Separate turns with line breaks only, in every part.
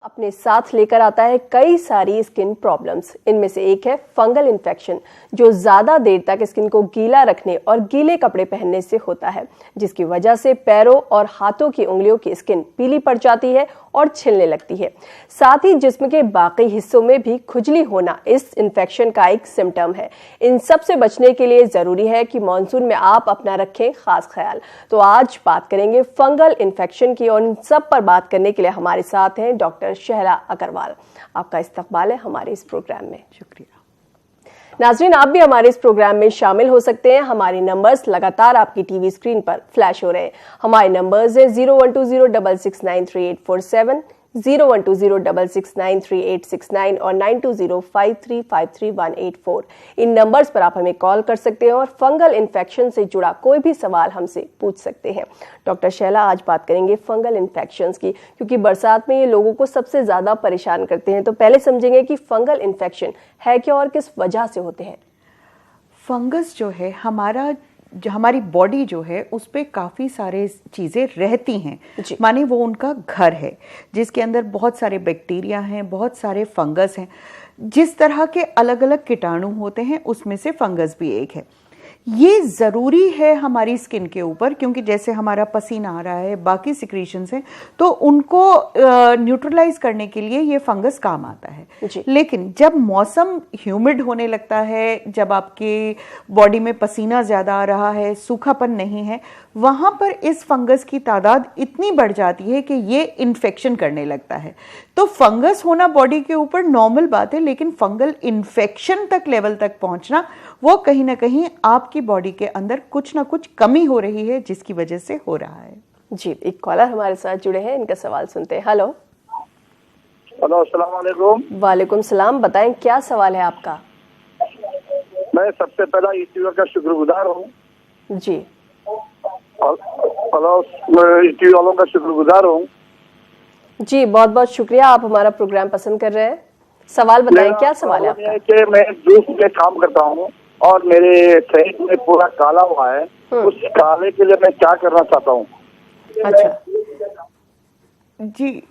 अपने साथ लेकर आता है कई सारी स्किन प्रॉब्लम्स। इनमें से एक है फंगल इन्फेक्शन, जो ज्यादा देर तक स्किन को गीला रखने और गीले कपड़े पहनने से होता है, जिसकी वजह से पैरों और हाथों की उंगलियों की स्किन पीली पड़ जाती है और छिलने लगती है। साथ ही जिस्म के बाकी हिस्सों में भी खुजली होना इस इन्फेक्शन का एक सिम्टम है। इन सब से बचने के लिए जरूरी है कि मानसून में आप अपना रखें खास ख्याल। तो आज बात करेंगे फंगल इन्फेक्शन की और इन सब पर बात करने के लिए हमारे साथ हैं डॉक्टर शहला अग्रवाल। आपका इस्तकबाल है हमारे इस प्रोग्राम में।
शुक्रिया।
नाजरीन, आप भी हमारे इस प्रोग्राम में शामिल हो सकते हैं। हमारे नंबर्स लगातार आपकी टीवी स्क्रीन पर फ्लैश हो रहे हैं। हमारे नंबर्स हैं 0120669387, 0120669389 और 9205353184। इन नंबर्स पर आप हमें कॉल कर सकते हैं और फंगल इन्फेक्शन से जुड़ा कोई भी सवाल हमसे पूछ सकते हैं। डॉक्टर शैला, आज बात करेंगे फंगल इन्फेक्शंस की, क्योंकि बरसात में ये लोगों को सबसे ज्यादा परेशान करते हैं। तो पहले समझेंगे कि फंगल इन्फेक्शन है क्या और किस वजह से होते हैं।
फंगस जो है हमारी बॉडी जो है उस पर काफ़ी सारे चीज़ें रहती हैं, माने वो उनका घर है जिसके अंदर बहुत सारे बैक्टीरिया हैं, बहुत सारे फंगस हैं। जिस तरह के अलग अलग कीटाणु होते हैं उसमें से फंगस भी एक है। ये ज़रूरी है हमारी स्किन के ऊपर, क्योंकि जैसे हमारा पसीना आ रहा है, बाकी सिक्रीशंस हैं, तो उनको न्यूट्रलाइज करने के लिए ये फंगस काम आता है। लेकिन जब मौसम ह्यूमिड होने लगता है, जब आपके बॉडी में पसीना ज़्यादा आ रहा है, सूखापन नहीं है, वहाँ पर इस फंगस की तादाद इतनी बढ़ जाती है कि ये इन्फेक्शन करने लगता है। तो फंगस होना बॉडी के ऊपर नॉर्मल बात है, लेकिन फंगल इन्फेक्शन तक लेवल तक पहुँचना वो कहीं ना कहीं आपकी बॉडी के अंदर कुछ ना कुछ कमी हो रही है, जिसकी वजह से हो रहा है।
जी, एक कॉलर हमारे साथ जुड़े हैं, इनका सवाल सुनते हैं। हेलो।
अस्सलाम वालेकुम।
वालेकुम सलाम। बताएं क्या सवाल है आपका।
मैं सबसे पहला ईटीवी का शुक्रगुजार हूँ।
जी।
ईटीवी वालों का शुक्रगुजार हूँ।
जी, बहुत बहुत शुक्रिया, आप हमारा प्रोग्राम पसंद कर रहे हैं। सवाल बताएं, क्या सवाल है आपका।
कि मैं जूस में काम करता हूँ और मेरे फेस में पूरा काला हुआ है। उस काले के लिए मैं क्या करना चाहता हूँ।
अच्छा
जी,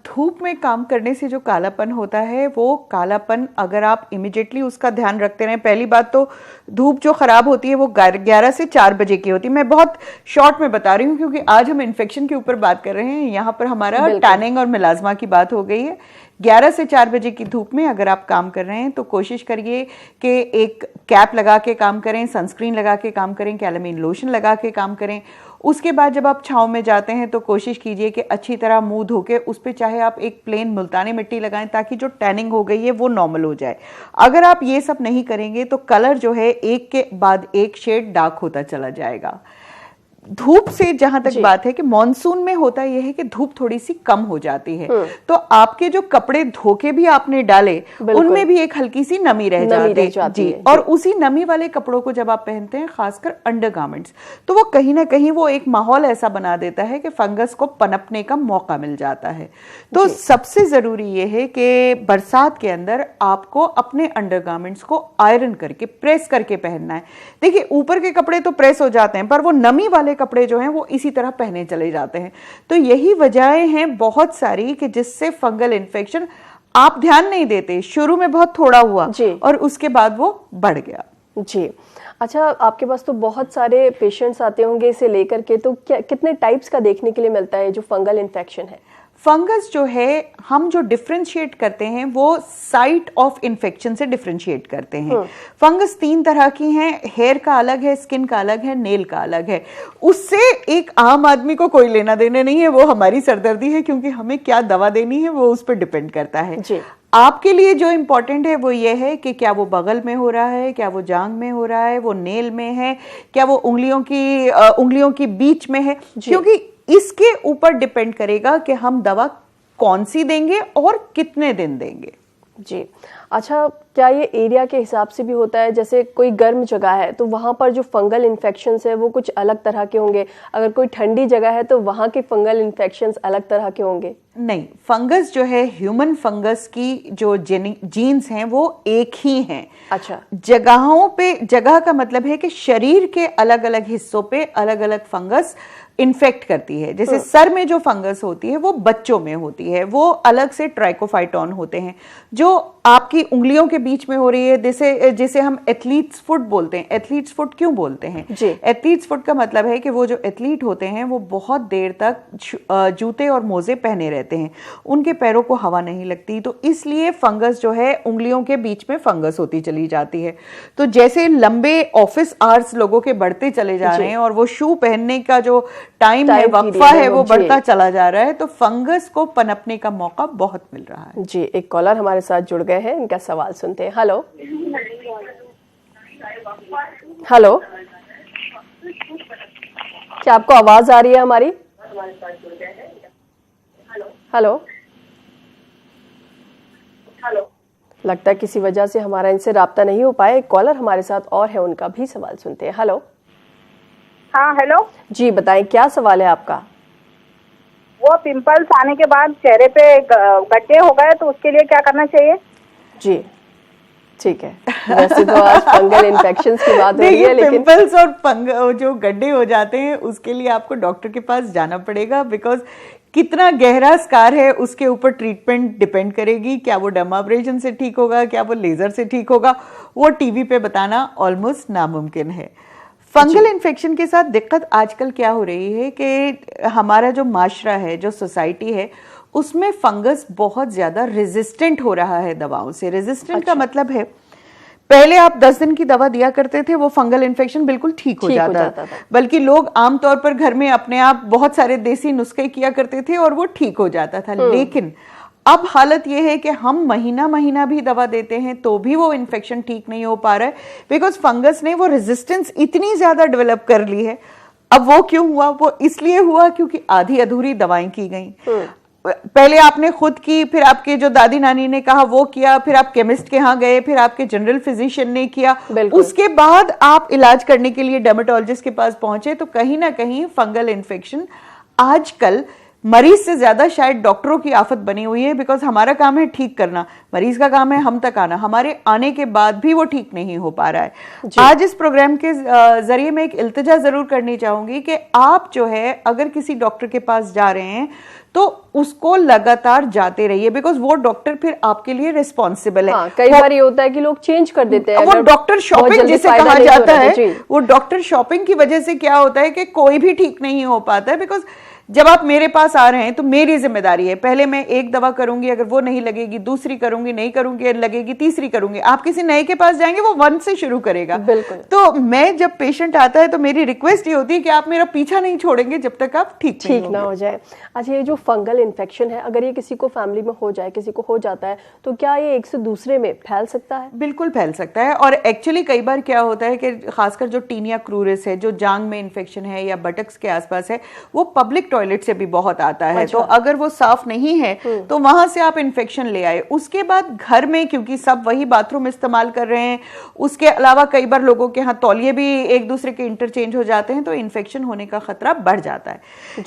धूप में काम करने से जो कालापन होता है, वो कालापन अगर आप इमिडिएटली उसका ध्यान रखते रहें। पहली बात तो धूप जो ख़राब होती है वो 11 से 4 बजे की होती है। मैं बहुत शॉर्ट में बता रही हूँ क्योंकि आज हम इन्फेक्शन के ऊपर बात कर रहे हैं। यहाँ पर हमारा टैनिंग और मिलाजमा की बात हो गई है। 11 से 4 बजे की धूप में अगर आप काम कर रहे हैं तो कोशिश करिए कि एक कैप लगा के काम करें, सनस्क्रीन लगा के काम करें, कैलामीन लोशन लगा के काम करें। उसके बाद जब आप छांव में जाते हैं तो कोशिश कीजिए कि अच्छी तरह मुंह धो के उस पर चाहे आप एक प्लेन मुल्तानी मिट्टी लगाएं, ताकि जो टैनिंग हो गई है वो नॉर्मल हो जाए। अगर आप ये सब नहीं करेंगे तो कलर जो है एक के बाद एक शेड डार्क होता चला जाएगा। धूप से जहां तक बात है कि मॉनसून में होता यह है कि धूप थोड़ी सी कम हो जाती है, तो आपके जो कपड़े धोके भी आपने डाले उनमें भी एक हल्की सी नमी रह जाती है। और उसी नमी वाले कपड़ों को जब आप पहनते हैं, खासकर अंडरगारमेंट्स, तो वो कहीं ना कहीं वो एक माहौल ऐसा बना देता है कि फंगस को पनपने का मौका मिल जाता है। तो सबसे जरूरी ये है कि बरसात के अंदर आपको अपने अंडरगारमेंट्स को आयरन करके, प्रेस करके पहनना है। देखिए, ऊपर के कपड़े तो प्रेस हो जाते हैं, पर वो नमी वाले कपड़े जो हैं वो इसी तरह पहने चले जाते हैं। तो यही वजहें हैं बहुत सारी कि जिससे फंगल इन्फेक्शन आप ध्यान नहीं देते, शुरू में बहुत थोड़ा हुआ और उसके बाद वो बढ़ गया।
जी, अच्छा, आपके पास तो बहुत सारे पेशेंट्स आते होंगे इसे लेकर के, तो क्या कितने टाइप्स का देखने के लिए मिलता है जो फंगल इन्फेक्शन है।
फंगस जो है, हम जो डिफरेंशिएट करते हैं वो साइट ऑफ इन्फेक्शन से डिफरेंशिएट करते हैं। फंगस 3 तरह की हैं, हेयर का अलग है, स्किन का अलग है, नेल का अलग है। उससे एक आम आदमी को कोई लेना देना नहीं है, वो हमारी सरदर्दी है, क्योंकि हमें क्या दवा देनी है वो उस पर डिपेंड करता है। आपके लिए जो इम्पोर्टेंट है वो ये है कि क्या वो बगल में हो रहा है, क्या वो जांग में हो रहा है, वो नेल में है, क्या वो उंगलियों की बीच में है, क्योंकि इसके ऊपर डिपेंड करेगा कि हम दवा कौन सी देंगे और कितने दिन देंगे।
जी, अच्छा, क्या ये एरिया के हिसाब से भी होता है? जैसे कोई गर्म जगह है तो वहाँ पर जो फंगल इन्फेक्शंस है वो कुछ अलग तरह के होंगे, अगर कोई ठंडी जगह है तो वहाँ के फंगल इन्फेक्शंस अलग तरह के होंगे।
नहीं, फंगस जो है, ह्यूमन फंगस की जो जीन्स हैं वो एक ही हैं।
अच्छा।
जगहों पे, जगह का मतलब है कि शरीर के अलग अलग हिस्सों पे अलग अलग फंगस इन्फेक्ट करती है। जैसे सर में जो फंगस होती है वो बच्चों में होती है, वो अलग से ट्राइकोफाइटॉन होते हैं। जो आपकी उंगलियों के बीच में हो रही है, जिसे हम एथलीट्स फुट बोलते हैं। एथलीट्स फुट क्यों बोलते हैं? एथलीट्स फुट का मतलब है कि वो जो एथलीट होते हैं वो बहुत देर तक जूते और मोजे पहने रहते हैं, उनके पैरों को हवा नहीं लगती, तो इसलिए फंगस जो है उंगलियों के बीच में फंगस होती चली जाती है। तो जैसे लंबे ऑफिस आवर्स लोगों के बढ़ते चले जा रहे हैं और वो शू पहनने का जो टाइम है, वक्फा है, वो बढ़ता चला जा रहा है, तो फंगस को पनपने का मौका बहुत मिल रहा है।
जी, एक कॉलर हमारे साथ जुड़ गए हैं, इनका सवाल सुनते हैं। हेलो हेलो, क्या आपको आवाज आ रही है हमारी? हेलो, लगता है किसी वजह से हमारा इनसे राब्ता नहीं हो पाया। एक कॉलर हमारे साथ और है, उनका भी सवाल सुनते हैं। हेलो।
हाँ, हेलो
जी, बताएं क्या सवाल है आपका?
वो पिंपल्स आने के बाद चेहरे पे गड्ढे हो गए, तो उसके लिए क्या करना चाहिए?
जी, ठीक है। वैसे तो आज फंगल इन्फेक्शंस की बात हो रही है, लेकिन
पिंपल्स और जो गड्ढे हो जाते हैं उसके लिए आपको डॉक्टर के पास जाना पड़ेगा, बिकॉज कितना गहरा स्कार है उसके ऊपर ट्रीटमेंट डिपेंड करेगी। क्या वो डर्माब्रेशन से ठीक होगा, क्या वो लेजर से ठीक होगा, वो टीवी पे बताना ऑलमोस्ट नामुमकिन है। फंगल इन्फेक्शन के साथ दिक्कत आजकल क्या हो रही है कि हमारा जो माशरा है, जो सोसाइटी है, उसमें फंगस बहुत ज्यादा रेजिस्टेंट हो रहा है दवाओं से। रेजिस्टेंट का मतलब है, पहले आप 10 दिन की दवा दिया करते थे, वो फंगल इन्फेक्शन बिल्कुल ठीक हो जाता था। बल्कि लोग आमतौर पर घर में अपने आप बहुत सारे देसी नुस्खे किया करते थे और वो ठीक हो जाता था। लेकिन अब हालत ये है कि हम महीना महीना भी दवा देते हैं तो भी वो इन्फेक्शन ठीक नहीं हो पा रहा है, बिकॉज फंगस ने वो रेजिस्टेंस इतनी ज्यादा डेवलप कर ली है। अब वो क्यों हुआ? वो इसलिए हुआ क्योंकि आधी अधूरी दवाएं की गई। पहले आपने खुद की, फिर आपके जो दादी नानी ने कहा वो किया, फिर आप केमिस्ट के यहाँ गए, फिर आपके जनरल फिजिशियन ने किया, उसके बाद आप इलाज करने के लिए डर्मेटोलॉजिस्ट के पास पहुंचे। तो कहीं ना कहीं फंगल इन्फेक्शन आजकल मरीज से ज्यादा शायद डॉक्टरों की आफत बनी हुई है, बिकॉज हमारा काम है ठीक करना, मरीज का काम है हम तक आना। हमारे आने के बाद भी वो ठीक नहीं हो पा रहा है। आज इस प्रोग्राम के जरिए मैं एक इल्तिजा जरूर करनी चाहूंगी कि आप जो है अगर किसी डॉक्टर के पास जा रहे हैं तो उसको लगातार जाते रहिए, बिकॉज वो डॉक्टर फिर आपके लिए रिस्पॉन्सिबल है।
कई बार ये होता है कि लोग चेंज कर देते हैं।
वो डॉक्टर शॉपिंग जिसे कहा जाता है, वो डॉक्टर शॉपिंग की वजह से क्या होता है कि कोई भी ठीक नहीं हो पाता है। बिकॉज जब आप मेरे पास आ रहे हैं तो मेरी जिम्मेदारी है, पहले मैं एक दवा करूंगी, अगर वो नहीं लगेगी दूसरी करूंगी, नहीं करूंगी लगेगी तीसरी करूंगी। आप किसी नए के पास जाएंगे वो 1 से शुरू करेगा।
बिल्कुल।
तो मैं जब पेशेंट आता है तो मेरी रिक्वेस्ट ये होती है कि आप मेरा पीछा नहीं छोड़ेंगे जब तक आप ठीक
ना हो जाए। अच्छा, ये जो फंगल इन्फेक्शन है, अगर ये किसी को फैमिली में हो जाए, किसी को हो जाता है, तो क्या ये एक से दूसरे में फैल सकता है?
बिल्कुल फैल सकता है। और एक्चुअली कई बार क्या होता है कि खासकर जो टीनिया क्रूरिस है, जो जांग में इन्फेक्शन है या बटक्स के आसपास है, वो पब्लिक टॉयलेट से भी बहुत आता है। तो अगर वो साफ नहीं है तो वहां से आप इन्फेक्शन ले आए। उसके बाद घर में, क्योंकि सब वही बाथरूम इस्तेमाल कर रहे हैं, उसके अलावा कई बार लोगों के यहाँ तौलिए भी एक दूसरे के इंटरचेंज हो जाते हैं, तो इन्फेक्शन होने का खतरा बढ़ जाता है।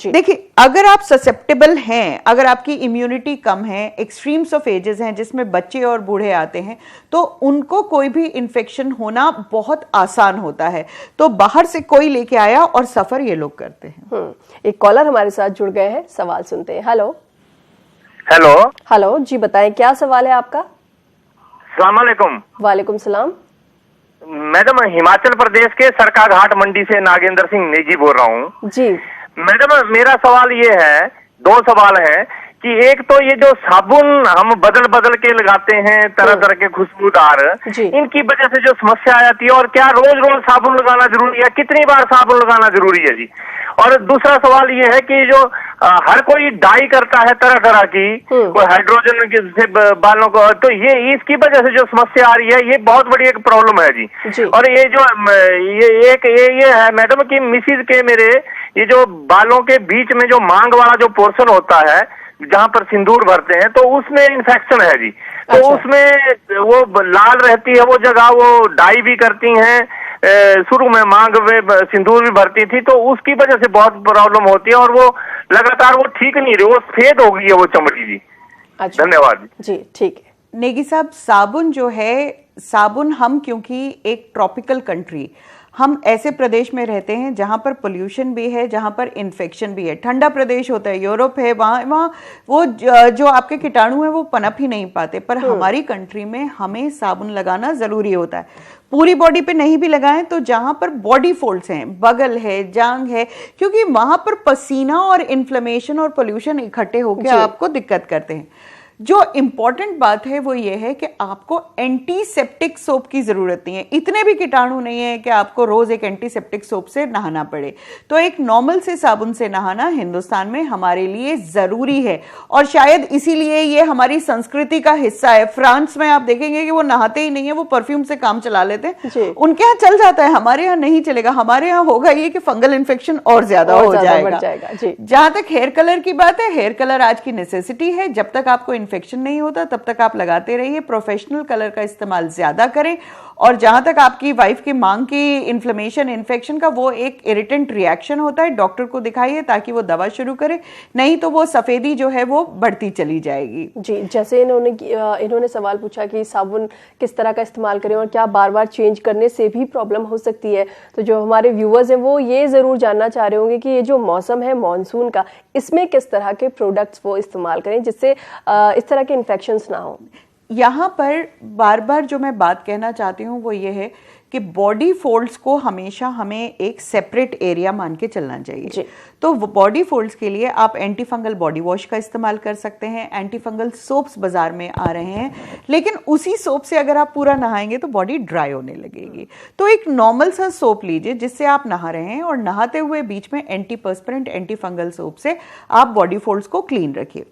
देखिए, अगर आप ससेप्टेबल हैं, अगर आपकी इम्यूनिटी कम है, एक्सट्रीम्स ऑफ एजेस हैं जिसमें बच्चे और बूढ़े आते हैं, तो उनको कोई भी इन्फेक्शन होना बहुत आसान होता है। तो बाहर से कोई लेके आया और सफर ये लोग करते हैं।
एक कॉलर हमारे साथ जुड़ गए हैं, सवाल सुनते हैं। हेलो
हेलो
हेलो, जी बताएं क्या सवाल है आपका?
अस्सलाम वालेकुम।
वालेकुम सलाम।
मैडम, हिमाचल प्रदेश के सरकाघाट मंडी से नागेंद्र सिंह नेगी बोल रहा हूँ।
जी
मैडम, मेरा सवाल ये है, 2 सवाल हैं कि एक तो ये जो साबुन हम बदल बदल के लगाते हैं, तरह तरह के खुशबूदार, इनकी वजह से जो समस्या आती है, और क्या रोज रोज साबुन लगाना जरूरी है? कितनी बार साबुन लगाना जरूरी है जी? और दूसरा सवाल ये है कि जो हर कोई डाई करता है तरह तरह की, कोई हाइड्रोजन से बालों को, तो ये इसकी वजह से जो समस्या आ रही है, ये बहुत बड़ी एक प्रॉब्लम है जी। और ये जो ये है मैडम कि मिसिज के मेरे ये जो बालों के बीच में जो मांग वाला जो पोर्शन होता है, जहाँ पर सिंदूर भरते हैं, तो उसमें इन्फेक्शन है जी। तो उसमें वो लाल रहती है वो जगह, वो डाई भी करती हैं, शुरू में मांग में सिंदूर भी भरती थी, तो उसकी वजह से बहुत प्रॉब्लम होती है और वो लगातार वो ठीक नहीं रही, वो सफेद हो गई है वो चमड़ी जी।
अच्छा,
धन्यवाद
जी, ठीक है।
नेगी साहब, साबुन जो है, साबुन हम क्योंकि एक ट्रॉपिकल कंट्री, हम ऐसे प्रदेश में रहते हैं जहां पर पोल्यूशन भी है, जहां पर इन्फेक्शन भी है। ठंडा प्रदेश होता है, यूरोप है, वहाँ वो जो आपके कीटाणु है वो पनप ही नहीं पाते। पर हमारी कंट्री में हमें साबुन लगाना जरूरी होता है। पूरी बॉडी पे नहीं भी लगाएं तो जहां पर बॉडी फोल्ड्स हैं, बगल है, जांग है, क्योंकि वहां पर पसीना और इन्फ्लेमेशन और पोल्यूशन इकट्ठे होकर आपको दिक्कत करते हैं। जो इंपॉर्टेंट बात है वो ये है कि आपको एंटीसेप्टिक सोप की जरूरत नहीं है। इतने भी कीटाणु नहीं है कि आपको रोज एक एंटीसेप्टिक सोप से नहाना पड़े। तो एक नॉर्मल से साबुन से नहाना हिंदुस्तान में हमारे लिए जरूरी है और शायद इसीलिए ये हमारी संस्कृति का हिस्सा है। फ्रांस में आप देखेंगे कि वो नहाते ही नहीं है, वो परफ्यूम से काम चला लेते हैं। उनके यहाँ चल जाता है, हमारे यहाँ नहीं चलेगा। हमारे यहाँ होगा ये कि फंगल इन्फेक्शन और ज्यादा हो जाएगा। जहां तक हेयर कलर की बात है, हेयर कलर आज की नेसेसिटी है। जब तक आपको इन्फेक्शन नहीं होता तब तक आप लगाते रहिए। प्रोफेशनल कलर का इस्तेमाल ज्यादा करें। और जहां तक आपकी वाइफ की मांग की इन्फ्लेमेशन, इन्फेक्शन का, वो एक इरिटेंट रिएक्शन होता है, डॉक्टर को दिखाइए ताकि वो दवा शुरू करे, नहीं तो वो सफेदी जो है वो बढ़ती चली जाएगी।
जी, जैसे इन्होंने सवाल पूछा कि साबुन किस तरह का इस्तेमाल करें और क्या बार बार चेंज करने से भी प्रॉब्लम हो सकती है। तो जो हमारे व्यूअर्स हैं वो ये जरूर जानना चाह रहे होंगे कि ये जो मौसम है मानसून का, इसमें किस तरह के प्रोडक्ट्स वो इस्तेमाल करें जिससे इस तरह के इन्फेक्शंस ना हो।
यहाँ पर बार बार जो मैं बात कहना चाहती हूँ वो ये है कि बॉडी फोल्ड्स को हमेशा हमें एक सेपरेट एरिया मान के चलना चाहिए। तो बॉडी फोल्ड्स के लिए आप एंटी फंगल बॉडी वॉश का इस्तेमाल कर सकते हैं। एंटी फंगल सोप्स बाजार में आ रहे हैं, लेकिन उसी सोप से अगर आप पूरा नहाएंगे तो बॉडी ड्राई होने लगेगी। तो एक नॉर्मल सा सोप लीजिए जिससे आप नहा रहे हैं और नहाते हुए बीच में एंटी पर्सपेरेंट, एंटी फंगल सोप से आप बॉडी फोल्ड्स को क्लीन रखिए।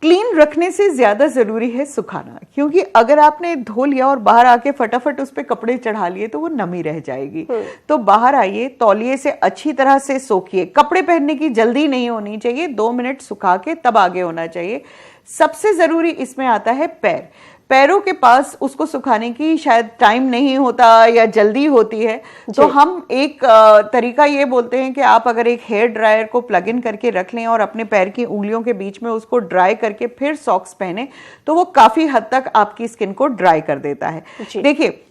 क्लीन रखने से ज्यादा जरूरी है सुखाना, क्योंकि अगर आपने धो लिया और बाहर आके फटाफट उस पर कपड़े चढ़ा लिए तो वो नमी रह जाएगी। तो बाहर आइए, तौलिए से अच्छी तरह से सोखिए। कपड़े पहनने की जल्दी नहीं होनी चाहिए, 2 मिनट सुखा के तब आगे होना चाहिए। सबसे जरूरी इसमें आता है पैर। पैरों के पास उसको सुखाने की शायद टाइम नहीं होता या जल्दी होती है, तो हम एक तरीका ये बोलते हैं कि आप अगर एक हेयर ड्रायर को प्लग इन करके रख लें और अपने पैर की उंगलियों के बीच में उसको ड्राई करके फिर सॉक्स पहने तो वो काफी हद तक आपकी स्किन को ड्राई कर देता है। देखिए,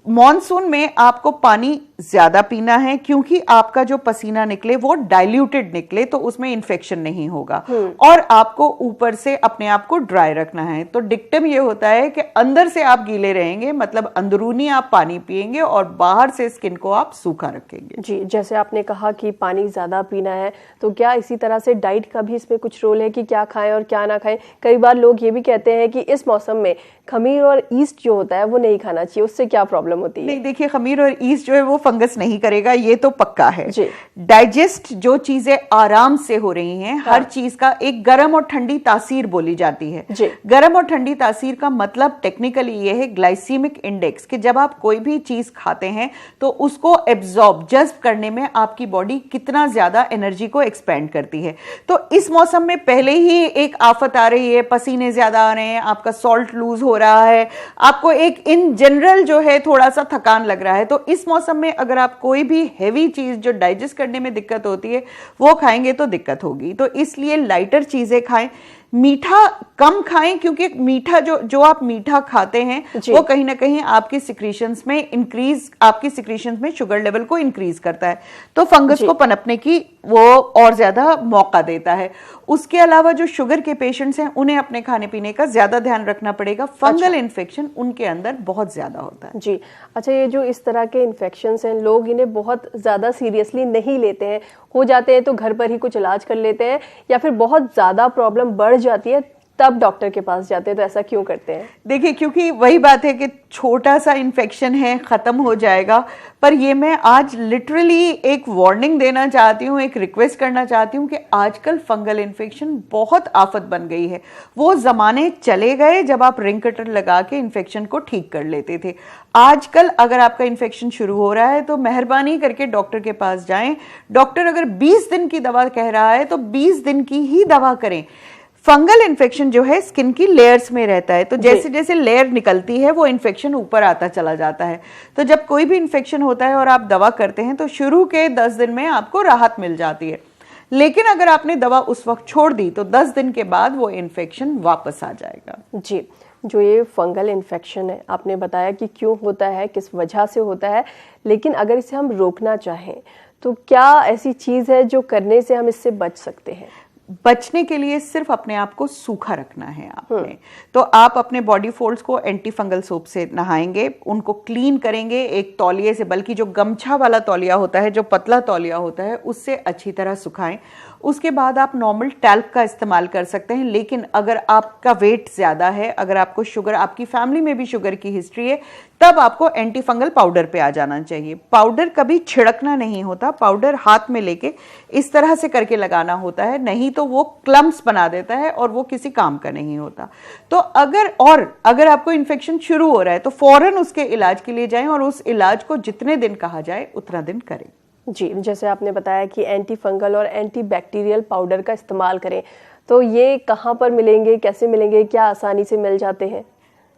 मॉनसून में आपको पानी ज्यादा पीना है, क्योंकि आपका जो पसीना निकले वो डाइल्यूटेड निकले तो उसमें इन्फेक्शन नहीं होगा। और आपको ऊपर से अपने आप को ड्राई रखना है। तो डिक्टम ये होता है कि अंदर से आप गीले रहेंगे, मतलब अंदरूनी आप पानी पिएंगे और बाहर से स्किन को आप सूखा रखेंगे।
जी, जैसे आपने कहा कि पानी ज्यादा पीना है, तो क्या इसी तरह से डाइट का भी इसमें कुछ रोल है कि क्या खाएं और क्या ना खाएं? कई बार लोग ये भी कहते हैं कि इस मौसम में खमीर और ईस्ट जो होता है वो नहीं खाना चाहिए, उससे क्या प्रॉब्लम होती है?
नहीं, देखिए, खमीर और ईस्ट जो है वो फंगस नहीं करेगा, ये तो पक्का है। डाइजेस्ट जो चीजें आराम से हो रही हैं, हर चीज का एक गर्म और ठंडी तासीर बोली जाती है। गर्म और ठंडी तासीर का मतलब टेक्निकली ये है ग्लाइसीमिक इंडेक्स, कि जब आप कोई भी चीज खाते हैं तो उसको एब्जॉर्ब, जज्ब करने में आपकी बॉडी कितना ज्यादा एनर्जी को एक्सपेंड करती है। तो इस मौसम में पहले ही एक आफत आ रही है, पसीने ज्यादा आ रहे हैं, आपका सॉल्ट लूज हो रहा है, आपको एक इन जनरल जो है थोड़ा सा थकान लग रहा है। तो इस मौसम में अगर आप कोई भी हैवी चीज जो डाइजेस्ट करने में दिक्कत होती है वो खाएंगे तो दिक्कत होगी। तो इसलिए लाइटर चीजें खाएं, मीठा कम खाएं, क्योंकि मीठा जो आप मीठा खाते हैं वो कहीं ना कहीं आपकी सिक्रीशंस में शुगर लेवल को इंक्रीज करता है, तो फंगस को पनपने की वो और ज्यादा मौका देता है। उसके अलावा जो शुगर के पेशेंट्स हैं उन्हें अपने खाने पीने का ज्यादा ध्यान रखना पड़ेगा। फंगल इन्फेक्शन उनके अंदर बहुत ज्यादा होता है।
जी, अच्छा, ये जो इस तरह के इन्फेक्शंस हैं, लोग इन्हें बहुत ज्यादा सीरियसली नहीं लेते हैं, हो जाते हैं तो घर पर ही कुछ इलाज कर लेते हैं, या फिर बहुत ज्यादा प्रॉब्लम बढ़ जाती है तब डॉक्टर के पास जाते हैं, तो ऐसा क्यों करते हैं?
देखिए, क्योंकि वही बात है कि छोटा सा इन्फेक्शन है, खत्म हो जाएगा। पर ये मैं आज लिटरली एक वार्निंग देना चाहती हूँ, एक रिक्वेस्ट करना चाहती हूँ कि आजकल फंगल इन्फेक्शन बहुत आफत बन गई है। वो जमाने चले गए जब आप रिंग कटर लगा के इन्फेक्शन को ठीक कर लेते थे। आजकल अगर आपका इन्फेक्शन शुरू हो रहा है तो मेहरबानी करके डॉक्टर के पास जाएं। डॉक्टर अगर 20 दिन की दवा कह रहा है तो 20 दिन की ही दवा करें। फंगल इन्फेक्शन जो है स्किन की लेयर्स में रहता है, तो जैसे जैसे लेयर निकलती है वो इन्फेक्शन ऊपर आता चला जाता है। तो जब कोई भी इन्फेक्शन होता है और आप दवा करते हैं तो शुरू के 10 दिन में आपको राहत मिल जाती है, लेकिन अगर आपने दवा उस वक्त छोड़ दी तो 10 दिन के बाद वो इन्फेक्शन वापस आ जाएगा।
जी, जो ये फंगल इन्फेक्शन है आपने बताया कि क्यों होता है, किस वजह से होता है, लेकिन अगर इसे हम रोकना चाहें तो क्या ऐसी चीज़ है जो करने से हम इससे बच सकते हैं?
बचने के लिए सिर्फ अपने आप को सूखा रखना है आपने। तो आप अपने बॉडी फोल्ड्स को एंटी फंगल सोप से नहाएंगे, उनको क्लीन करेंगे एक तौलिए से, बल्कि जो गमछा वाला तौलिया होता है, जो पतला तौलिया होता है, उससे अच्छी तरह सुखाएं। उसके बाद आप नॉर्मल टैल्क का इस्तेमाल कर सकते हैं, लेकिन अगर आपका वेट ज़्यादा है, अगर आपको शुगर, आपकी फैमिली में भी शुगर की हिस्ट्री है, तब आपको एंटी फंगल पाउडर पे आ जाना चाहिए। पाउडर कभी छिड़कना नहीं होता, पाउडर हाथ में लेके इस तरह से करके लगाना होता है, नहीं तो वो क्लम्प्स बना देता है और वो किसी काम का नहीं होता। तो अगर आपको इन्फेक्शन शुरू हो रहा है तो फौरन उसके इलाज के लिए जाएं और उस इलाज को जितने दिन कहा जाए उतना दिन करें।
जी, जैसे आपने बताया कि एंटी फंगल और एंटी बैक्टीरियल पाउडर का इस्तेमाल करें, तो ये कहाँ पर मिलेंगे, कैसे मिलेंगे, क्या आसानी से मिल जाते हैं?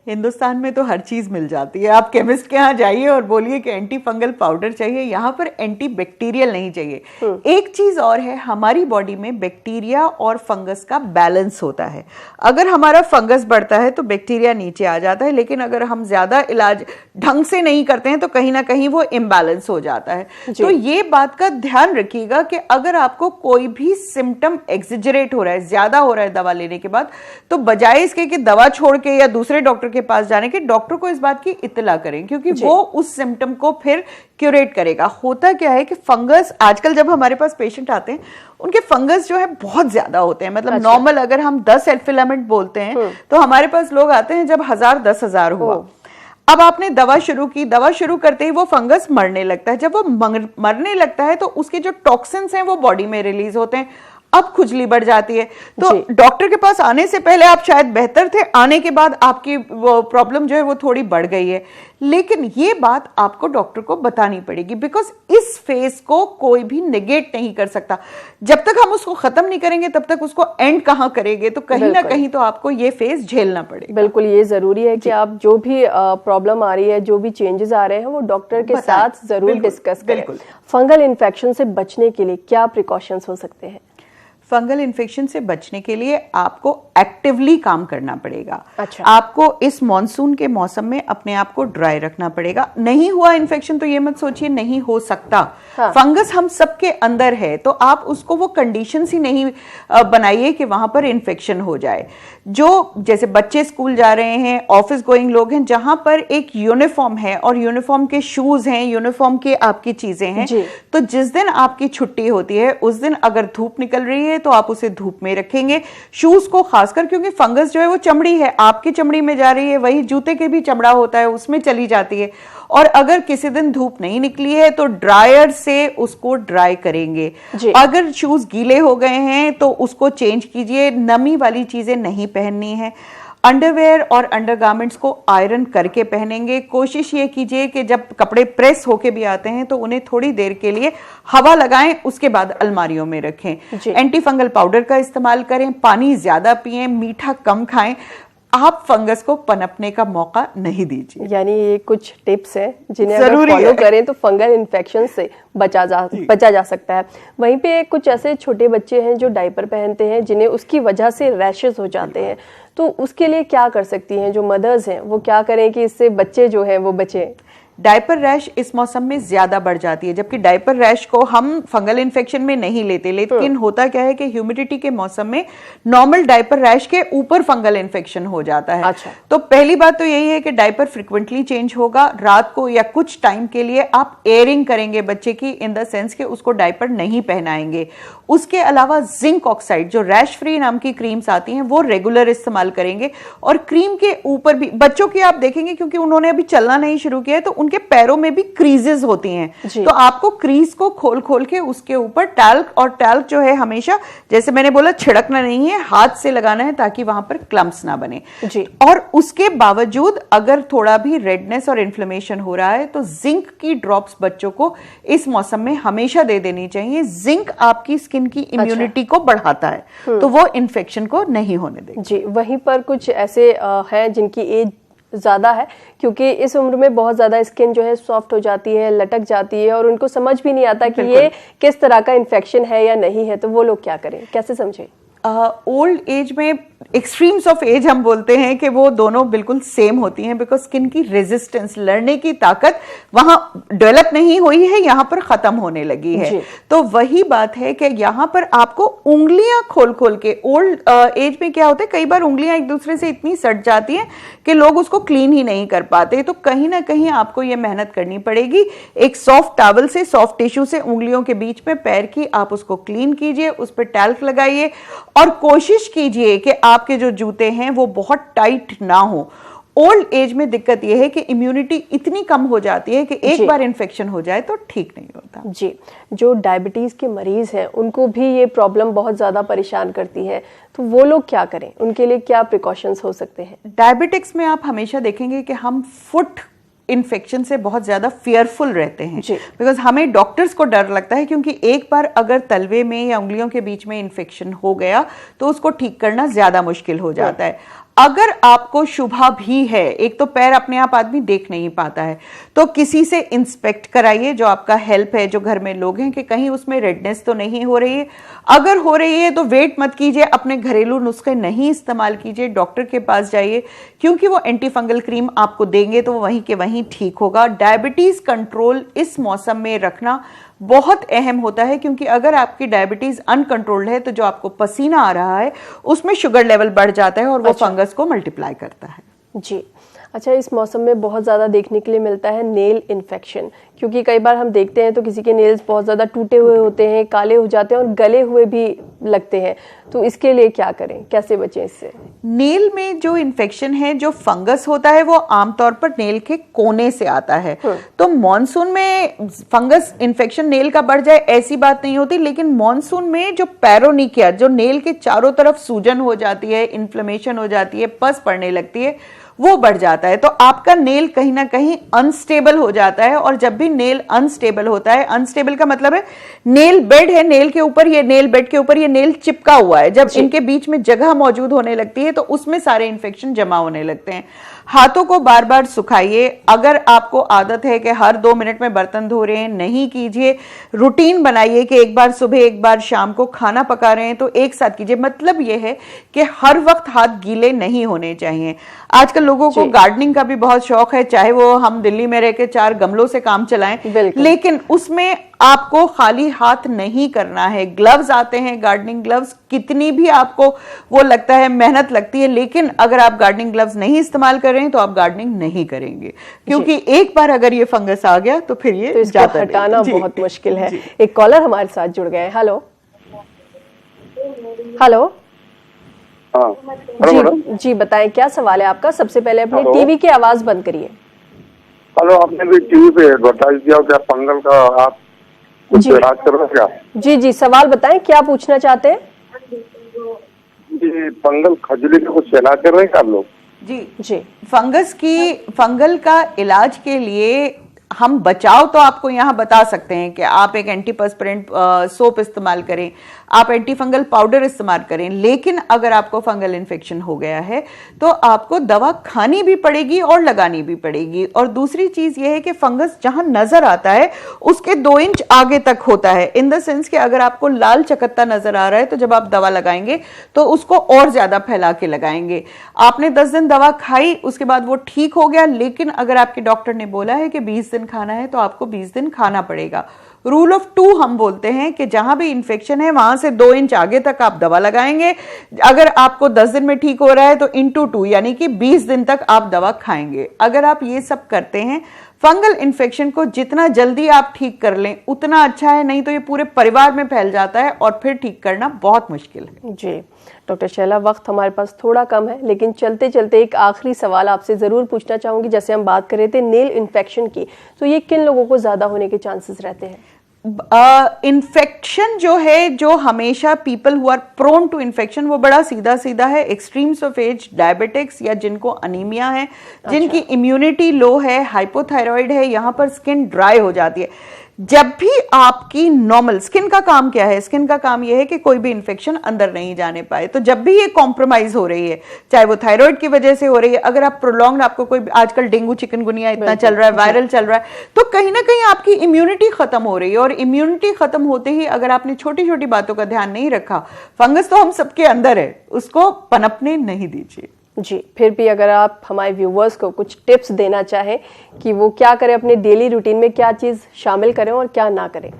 हिंदुस्तान में तो हर चीज मिल जाती है। आप केमिस्ट के यहाँ जाइए और बोलिए कि एंटी फंगल पाउडर चाहिए, यहाँ पर एंटी बैक्टीरियल नहीं चाहिए। एक चीज और है, हमारी बॉडी में बैक्टीरिया और फंगस का बैलेंस होता है। अगर हमारा फंगस बढ़ता है तो बैक्टीरिया नीचे आ जाता है, लेकिन अगर हम ज्यादा इलाज ढंग से नहीं करते हैं तो कहीं ना कहीं वो इम्बैलेंस हो जाता है। तो ये बात का ध्यान रखिएगा कि अगर आपको कोई भी सिम्टम एक्सिजरेट हो रहा है, ज्यादा हो रहा है दवा लेने के बाद, तो बजाय इसके कि दवा छोड़ के या दूसरे डॉक्टर के पास जाने के, डॉक्टर को इस बात की इत्तला करें, क्योंकि वो उस सिम्टम को फिर क्यूरेट करेगा। होता क्या है कि फंगस, आजकल जब हमारे पास पेशेंट आते हैं उनके फंगस जो है बहुत ज्यादा होते हैं। मतलब नॉर्मल अगर हम 10 फिलामेंट बोलते हैं तो हमारे पास लोग आते हैं जब 1000 10,000 हुआ। अब आपने दवा शुरू की, दवा शुरू करते ही वो फंगस मरने लगता है। जब वो मरने लगता है तो उसके जो टॉक्सिन्स हैं वो बॉडी में रिलीज होते हैं, अब खुजली बढ़ जाती है। तो डॉक्टर के पास आने से पहले आप शायद बेहतर थे, आने के बाद आपकी वो प्रॉब्लम जो है वो थोड़ी बढ़ गई है। लेकिन ये बात आपको डॉक्टर को बतानी पड़ेगी, बिकॉज इस फेज को कोई भी नेगेट नहीं कर सकता। जब तक हम उसको खत्म नहीं करेंगे तब तक उसको एंड कहां करेंगे, तो कहीं ना कहीं तो आपको ये फेज झेलना पड़ेगा।
बिल्कुल, ये जरूरी है कि आप जो भी प्रॉब्लम आ रही है, जो भी चेंजेस आ रहे हैं, वो डॉक्टर के साथ जरूर डिस्कस करें। फंगल इन्फेक्शन से बचने के लिए क्या प्रिकॉशंस हो सकते हैं?
फंगल इन्फेक्शन से बचने के लिए आपको एक्टिवली काम करना पड़ेगा।
अच्छा।
आपको इस मॉनसून के मौसम में अपने आप को ड्राई रखना पड़ेगा। नहीं हुआ इन्फेक्शन तो ये मत सोचिए नहीं हो सकता। हाँ। फंगस हम सबके अंदर है, तो आप उसको वो कंडीशंस ही नहीं बनाइए कि वहां पर इन्फेक्शन हो जाए। जो जैसे बच्चे स्कूल जा रहे हैं, ऑफिस गोइंग लोग हैं, जहां पर एक यूनिफॉर्म है और यूनिफॉर्म के शूज हैं, यूनिफॉर्म के आपकी चीजें हैं, तो जिस दिन आपकी छुट्टी होती है उस दिन अगर धूप निकल रही है तो आप उसे धूप में रखेंगे। शूज को खासकर, क्योंकि फंगस जो है वो चमड़ी है, आपकी चमड़ी में जा रही है, वही जूते के भी चमड़ा होता है उसमें चली जाती है। और अगर किसी दिन धूप नहीं निकली है तो ड्रायर से उसको ड्राई करेंगे। अगर शूज गीले हो गए हैं तो उसको चेंज कीजिए। नमी वाली चीजें नहीं पहननी है। अंडरवेयर और अंडरगारमेंट्स को आयरन करके पहनेंगे। कोशिश ये कीजिए कि जब कपड़े प्रेस होके भी आते हैं तो उन्हें थोड़ी देर के लिए हवा लगाएं, उसके बाद अलमारियों में रखें। एंटी फंगल पाउडर का इस्तेमाल करें, पानी ज्यादा पिएं, मीठा कम खाएं। आप फंगस को पनपने का मौका नहीं दीजिए।
यानी ये कुछ टिप्स हैं जिन्हें अगर फॉलो करें तो फंगल इन्फेक्शन से बचा जा सकता है। वहीं पे कुछ ऐसे छोटे बच्चे हैं जो डायपर पहनते हैं, जिन्हें उसकी वजह से रैशेस हो जाते हैं, तो उसके लिए क्या कर सकती हैं जो मदर्स हैं, वो क्या करें कि इससे बच्चे जो हैं वो बचें?
डायपर रैश इस मौसम में ज्यादा बढ़ जाती है, जबकि डायपर रैश को हम फंगल इन्फेक्शन में नहीं लेते। लेकिन होता क्या है कि ह्यूमिडिटी के मौसम में नॉर्मल डायपर रैश के ऊपर फंगल इन्फेक्शन हो जाता है।
अच्छा।
तो पहली बात तो यही है कि डायपर फ्रिक्वेंटली चेंज होगा। रात को या कुछ टाइम के लिए आप एयरिंग करेंगे बच्चे की, इन द सेंस के उसको डायपर नहीं पहनाएंगे। उसके अलावा जिंक ऑक्साइड, जो रैश फ्री नाम की क्रीम्स आती हैं, वो रेगुलर इस्तेमाल करेंगे। और क्रीम के ऊपर भी बच्चों की आप देखेंगे, क्योंकि उन्होंने अभी चलना नहीं शुरू किया है, तो उनके पैरों में भी क्रीजेस होती हैं, तो आपको क्रीज को खोल खोल के उसके ऊपर टैल्क, और टैल्क जो है हमेशा जैसे मैंने बोला छिड़कना नहीं है, हाथ से लगाना है ताकि वहां पर क्लम्प्स ना बने जी। और उसके बावजूद अगर थोड़ा भी रेडनेस और इन्फ्लेमेशन हो रहा है तो जिंक की ड्रॉप्स बच्चों को इस मौसम में हमेशा दे देनी चाहिए। जिंक आपकी स्किन की इम्यूनिटी को बढ़ाता है, तो वो इन्फेक्शन को नहीं होने देगा
जी। वहीं पर कुछ ऐसे हैं जिनकी एज ज्यादा है, क्योंकि इस उम्र में बहुत ज्यादा स्किन जो है सॉफ्ट हो जाती है, लटक जाती है, और उनको समझ भी नहीं आता कि ये किस तरह का इन्फेक्शन है या नहीं है, तो वो लोग क्या करें, कैसे समझें?
ओल्ड एज में एक्सट्रीम्स ऑफ एज हम बोलते हैं कि वो दोनों बिल्कुल सेम होती हैं, बिकॉज स्किन की रेजिस्टेंस, लड़ने की ताकत वहां डेवलप नहीं हुई है, यहां पर खत्म होने लगी है। तो वही बात है कि यहां पर आपको उंगलियां खोल खोल के, ओल्ड एज में क्या होता है कई बार उंगलियां एक दूसरे से इतनी सट जाती हैं कि लोग उसको क्लीन ही नहीं कर पाते, तो कहीं ना कहीं आपको ये मेहनत करनी पड़ेगी। एक सॉफ्ट टॉवल से, सॉफ्ट टिश्यू से उंगलियों के बीच में पैर की आप उसको क्लीन कीजिए, उस पर टैल्क लगाइए और कोशिश कीजिए कि आपके जो जूते हैं वो बहुत टाइट ना हो। ओल्ड एज में दिक्कत यह है कि इम्यूनिटी इतनी कम हो जाती है कि एक बार इन्फेक्शन हो जाए तो ठीक नहीं होता
जी। जो डायबिटीज के मरीज हैं उनको भी ये प्रॉब्लम बहुत ज्यादा परेशान करती है, तो वो लोग क्या करें, उनके लिए क्या प्रिकॉशंस हो सकते हैं?
डायबिटिक्स में आप हमेशा देखेंगे कि हम फुट इन्फेक्शन से बहुत ज्यादा फियरफुल रहते हैं, बिकॉज हमें डॉक्टर्स को डर लगता है, क्योंकि एक बार अगर तलवे में या उंगलियों के बीच में इन्फेक्शन हो गया तो उसको ठीक करना ज्यादा मुश्किल हो जाता है। अगर आपको शुभा भी है, एक तो पैर अपने आप आदमी देख नहीं पाता है, तो किसी से इंस्पेक्ट कराइए, जो आपका हेल्प है, जो घर में लोग हैं, कि कहीं उसमें रेडनेस तो नहीं हो रही है। अगर हो रही है तो वेट मत कीजिए, अपने घरेलू नुस्खे नहीं इस्तेमाल कीजिए, डॉक्टर के पास जाइए, क्योंकि वो एंटी फंगल क्रीम आपको देंगे तो वो वहीं के वहीं ठीक होगा। डायबिटीज कंट्रोल इस मौसम में रखना बहुत अहम होता है, क्योंकि अगर आपकी डायबिटीज अनकंट्रोल्ड है तो जो आपको पसीना आ रहा है उसमें शुगर लेवल बढ़ जाता है और वो फंगस को मल्टीप्लाई करता है
जी। अच्छा, इस मौसम में बहुत ज़्यादा देखने के लिए मिलता है नेल इन्फेक्शन, क्योंकि कई बार हम देखते हैं तो किसी के नेल्स बहुत ज़्यादा टूटे हुए होते हैं, काले हो जाते हैं और गले हुए भी लगते हैं, तो इसके लिए क्या करें, कैसे बचें इससे?
नेल में जो इन्फेक्शन है, जो फंगस होता है, वो आमतौर पर नेल के कोने से आता है। तो मॉनसून में फंगस इन्फेक्शन नेल का बढ़ जाए ऐसी बात नहीं होती, लेकिन मॉनसून में जो पैरोनिकिया, जो नेल के चारों तरफ सूजन हो जाती है, इन्फ्लेमेशन हो जाती है, पस पड़ने लगती है, वो बढ़ जाता है, तो आपका नेल कहीं ना कहीं अनस्टेबल हो जाता है। और जब भी नेल अनस्टेबल होता है, अनस्टेबल का मतलब है नेल बेड है, नेल के ऊपर ये नेल बेड के ऊपर ये नेल चिपका हुआ है, जब इनके बीच में जगह मौजूद होने लगती है तो उसमें सारे इन्फेक्शन जमा होने लगते हैं। हाथों को बार बार सुखाइए। अगर आपको आदत है कि हर 2 मिनट में बर्तन धो रहे हैं, नहीं कीजिए। रूटीन बनाइए कि एक बार सुबह एक बार शाम को खाना पका रहे हैं तो एक साथ कीजिए। मतलब यह है कि हर वक्त हाथ गीले नहीं होने चाहिए। आजकल लोगों को गार्डनिंग का भी बहुत शौक है, चाहे वो हम दिल्ली में रह के 4 गमलों से काम चलाएं, लेकिन उसमें आपको खाली हाथ नहीं करना है। ग्लव्स आते हैं, गार्डनिंग ग्लव्स, कितनी भी आपको वो लगता है मेहनत लगती है, लेकिन अगर आप गार्डनिंग ग्लव्स नहीं इस्तेमाल कर रहे हैं तो आप गार्डनिंग नहीं करेंगे, क्योंकि एक बार अगर ये फंगस आ गया तो फिर ये
तो हटाना बहुत मुश्किल है। एक कॉलर हमारे साथ जुड़ गए। Hello hello. जी बताएं, क्या सवाल है आपका? सबसे पहले अपनी टीवी की आवाज बंद करिए।
हेलो, आपने भी टीवी पे एडवर्टाइज दिया क्या फंगल का, आप कुछ इलाज कर रहे हैं क्या?
जी जी, सवाल बताएं, क्या पूछना चाहते हैं?
जी, फंगल खजुली का कुछ इलाज कर रहे हैं क्या आप लोग?
जी जी, फंगल का इलाज के लिए हम बचाव तो आपको यहाँ बता सकते हैं कि आप एक एंटीपर्स्पिरेंट सोप इस्तेमाल करें, आप एंटी फंगल पाउडर इस्तेमाल करें, लेकिन अगर आपको फंगल इन्फेक्शन हो गया है तो आपको दवा खानी भी पड़ेगी और लगानी भी पड़ेगी। और दूसरी चीज यह है कि फंगस जहां नजर आता है उसके 2 इंच आगे तक होता है, इन द सेंस कि अगर आपको लाल चकत्ता नजर आ रहा है तो जब आप दवा लगाएंगे तो उसको और ज्यादा फैला के लगाएंगे। आपने 10 दिन दवा खाई, उसके बाद वो ठीक हो गया, लेकिन अगर आपके डॉक्टर ने बोला है कि 20 दिन खाना है तो आपको 20 दिन खाना पड़ेगा। रूल ऑफ 2 हम बोलते हैं कि जहां भी इंफेक्शन है वहां से 2 इंच आगे तक आप दवा लगाएंगे। अगर आपको 10 दिन में ठीक हो रहा है तो इंटू 2 यानी कि 20 दिन तक आप दवा खाएंगे। अगर आप ये सब करते हैं, फंगल इन्फेक्शन को जितना जल्दी आप ठीक कर लें उतना अच्छा है, नहीं तो ये पूरे परिवार में फैल जाता है और फिर ठीक करना बहुत मुश्किल है।
जी डॉक्टर शैला, वक्त हमारे पास थोड़ा कम है, लेकिन चलते चलते एक आखिरी सवाल आपसे ज़रूर पूछना चाहूँगी। जैसे हम बात कर रहे थे नेल इन्फेक्शन की, तो ये किन लोगों को ज़्यादा होने के चांसेस रहते हैं?
इन्फेक्शन जो है, जो हमेशा people who are prone to infection, वो बड़ा सीधा सीधा है। एक्सट्रीम्स ऑफ एज, डायबिटिक्स या जिनको अनीमिया है, जिनकी इम्यूनिटी लो है, हाइपोथायराइड है, यहाँ पर स्किन ड्राई हो जाती है। जब भी आपकी नॉर्मल स्किन का काम क्या है, स्किन का काम यह है कि कोई भी इंफेक्शन अंदर नहीं जाने पाए। तो जब भी ये कॉम्प्रोमाइज हो रही है, चाहे वो थायराइड की वजह से हो रही है, अगर आप प्रोलॉन्ग, आपको कोई आजकल डेंगू चिकनगुनिया इतना चल रहा है, वायरल चल रहा है, तो कहीं ना कहीं आपकी इम्यूनिटी खत्म हो रही है। और इम्यूनिटी खत्म होते ही अगर आपने छोटी छोटी बातों का ध्यान नहीं रखा, फंगस तो हम सबके अंदर है, उसको पनपने नहीं दीजिए।
जी, फिर भी अगर आप हमारे व्यूवर्स को कुछ टिप्स देना चाहें कि वो क्या करें, अपने डेली रूटीन में क्या चीज़ शामिल करें और क्या ना करें?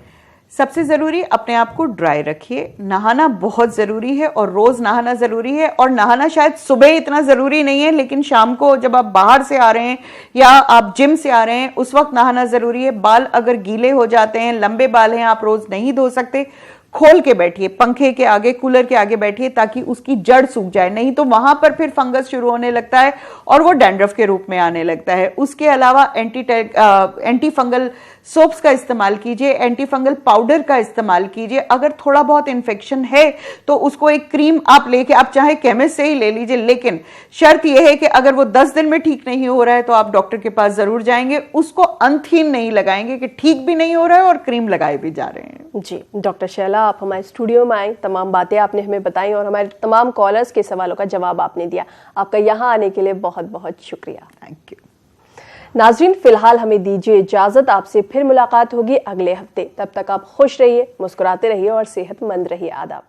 सबसे जरूरी, अपने आप को ड्राई रखिए। नहाना बहुत जरूरी है और रोज नहाना जरूरी है। और नहाना शायद सुबह इतना जरूरी नहीं है, लेकिन शाम को जब आप बाहर से आ रहे हैं या आप जिम से आ रहे हैं, उस वक्त नहाना जरूरी है। बाल अगर गीले हो जाते हैं, लंबे बाल हैं, आप रोज नहीं धो सकते, खोल के बैठिए, पंखे के आगे, कूलर के आगे बैठिए, ताकि उसकी जड़ सूख जाए, नहीं तो वहां पर फिर फंगस शुरू होने लगता है और वो डैंड्रफ के रूप में आने लगता है। उसके अलावा एंटी फंगल सोप्स का इस्तेमाल कीजिए, एंटी फंगल पाउडर का इस्तेमाल कीजिए। अगर थोड़ा बहुत इन्फेक्शन है तो उसको एक क्रीम आप लेके, आप चाहे केमिस्ट से ही ले लीजिए, लेकिन शर्त यह है कि अगर वो 10 दिन में ठीक नहीं हो रहा है तो आप डॉक्टर के पास जरूर जाएंगे। उसको अंतहीन नहीं लगाएंगे कि ठीक भी नहीं हो रहा है और क्रीम लगाए भी जा रहे हैं।
जी डॉक्टर शैला, आप हमारे स्टूडियो में आए, तमाम बातें आपने हमें बताई और हमारे तमाम कॉलर्स के सवालों का जवाब आपने दिया। आपका यहाँ आने के लिए बहुत बहुत शुक्रिया।
Thank you.
नाजरीन, फिलहाल हमें दीजिए इजाजत, आपसे फिर मुलाकात होगी अगले हफ्ते। तब तक आप खुश रहिए, मुस्कुराते रहिए और सेहतमंद रहिए। आदाब।